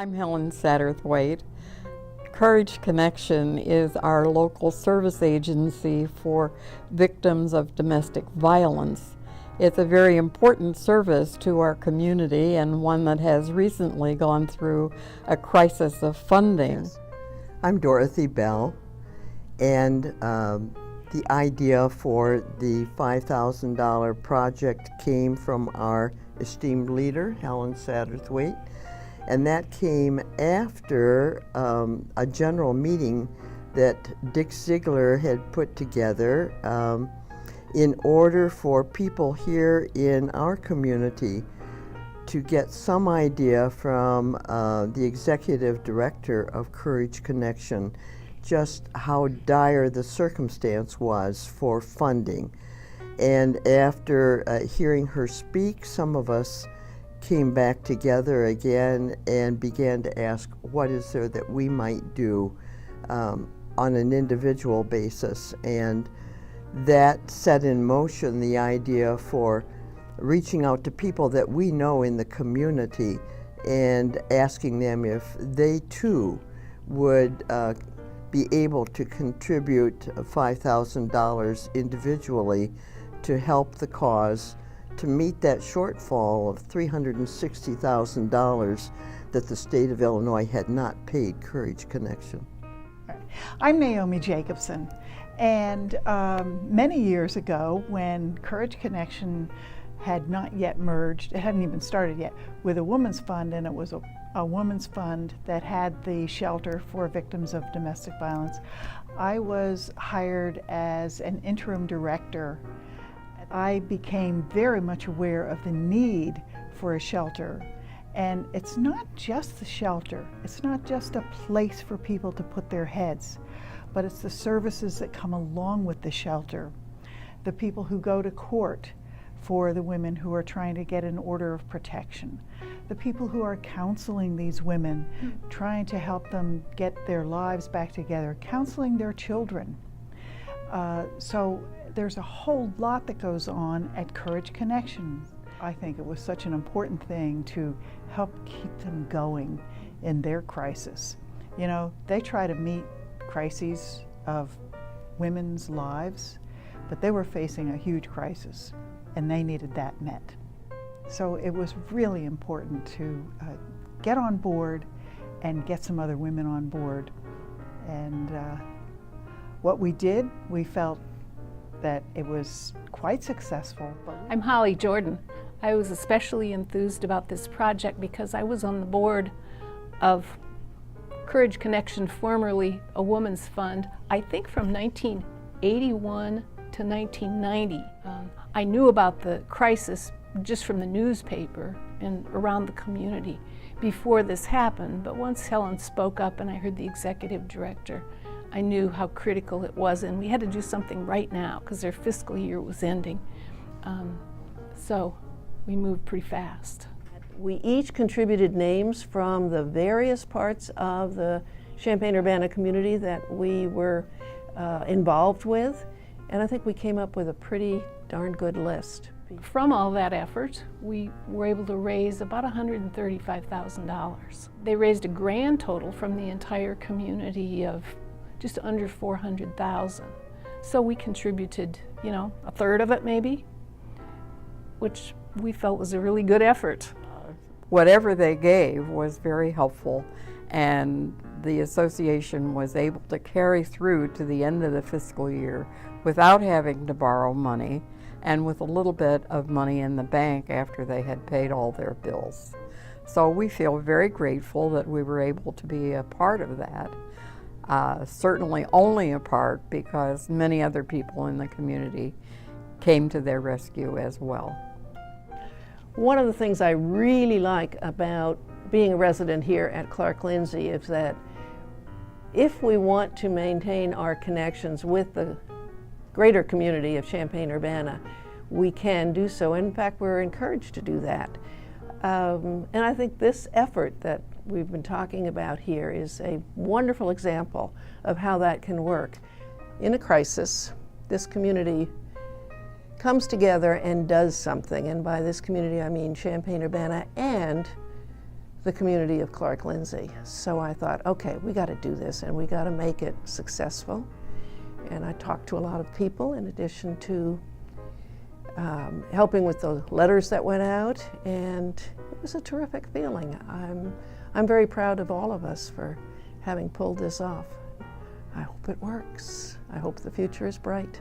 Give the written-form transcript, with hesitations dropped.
I'm Helen Satterthwaite. Courage Connection is our local service agency for victims of domestic violence. It's a very important service to our community and one that has recently gone through a crisis of funding. Yes. I'm Dorothy Bell, and the idea for the $5,000 project came from our esteemed leader, Helen Satterthwaite. And that came after a general meeting that Dick Ziegler had put together in order for people here in our community to get some idea from the executive director of Courage Connection just how dire the circumstance was for funding. And after hearing her speak, some of us came back together again and began to ask, what is there that we might do on an individual basis? And that set in motion the idea for reaching out to people that we know in the community and asking them if they too would be able to contribute $5,000 individually to help the cause, to meet that shortfall of $360,000 that the state of Illinois had not paid Courage Connection. I'm Naomi Jakobsson, and many years ago when Courage Connection had not yet merged, it hadn't even started yet, with a women's fund, and it was a women's fund that had the shelter for victims of domestic violence, I was hired as an interim director. I became very much aware of the need for a shelter. And it's not just the shelter, it's not just a place for people to put their heads, but it's the services that come along with the shelter. The people who go to court for the women who are trying to get an order of protection. The people who are counseling these women, trying to help them get their lives back together, counseling their children. So there's a whole lot that goes on at Courage Connection. I think it was such an important thing to help keep them going in their crisis. You know, they try to meet crises of women's lives, but they were facing a huge crisis and they needed that met. So it was really important to get on board and get some other women on board. And what we did, we felt that it was quite successful. I'm Holly Jordan. I was especially enthused about this project because I was on the board of Courage Connection, formerly a women's fund, I think from 1981 to 1990. I knew about the crisis just from the newspaper and around the community before this happened, but once Helen spoke up and I heard the executive director, I knew how critical it was, and we had to do something right now because their fiscal year was ending. So we moved pretty fast. We each contributed names from the various parts of the Champaign-Urbana community that we were involved with, and I think we came up with a pretty darn good list. From all that effort, we were able to raise about $135,000. They raised a grand total from the entire community of just under $400,000. So we contributed, you know, a third of it maybe, which we felt was a really good effort. Whatever they gave was very helpful, and the association was able to carry through to the end of the fiscal year without having to borrow money and with a little bit of money in the bank after they had paid all their bills. So we feel very grateful that we were able to be a part of that. Certainly only a part because many other people in the community came to their rescue as well. One of the things I really like about being a resident here at Clark-Lindsey is that if we want to maintain our connections with the greater community of Champaign-Urbana, we can do so. In fact, we're encouraged to do that. And I think this effort that we've been talking about here is a wonderful example of how that can work. In a crisis, this community comes together and does something, and by this community I mean Champaign-Urbana and the community of Clark-Lindsey. So I thought, okay, we got to do this and we got to make it successful. And I talked to a lot of people in addition to helping with the letters that went out, and it was a terrific feeling. I'm very proud of all of us for having pulled this off. I hope it works. I hope the future is bright.